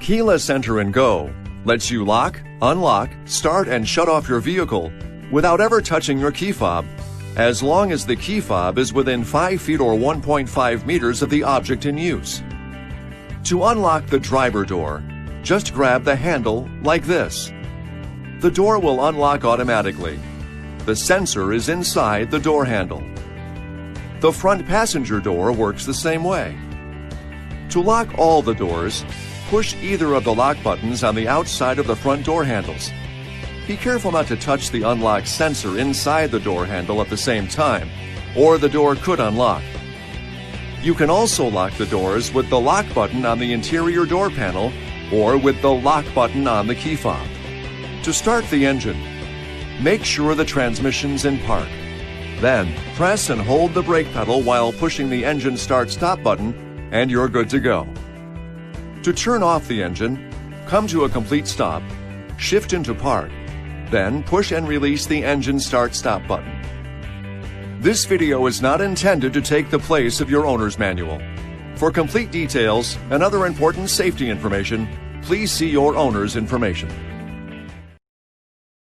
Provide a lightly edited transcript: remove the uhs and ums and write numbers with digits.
Keyless Enter and Go lets you lock, unlock, start, and shut off your vehicle without ever touching your key fob, as long as the key fob is within 5 feet or 1.5 meters of the object in use. To unlock the driver door, just grab the handle like this. The door will unlock automatically. The sensor is inside the door handle. The front passenger door works the same way. To lock all the doors, push either of the lock buttons on the outside of the front door handles. Be careful not to touch the unlock sensor inside the door handle at the same time, or the door could unlock. You can also lock the doors with the lock button on the interior door panel or with the lock button on the key fob. To start the engine, make sure the transmission's in park. Then, press and hold the brake pedal while pushing the engine start-stop button, and you're good to go. To turn off the engine, come to a complete stop, shift into park, then push and release the engine start-stop button. This video is not intended to take the place of your owner's manual. For complete details and other important safety information, please see your owner's information.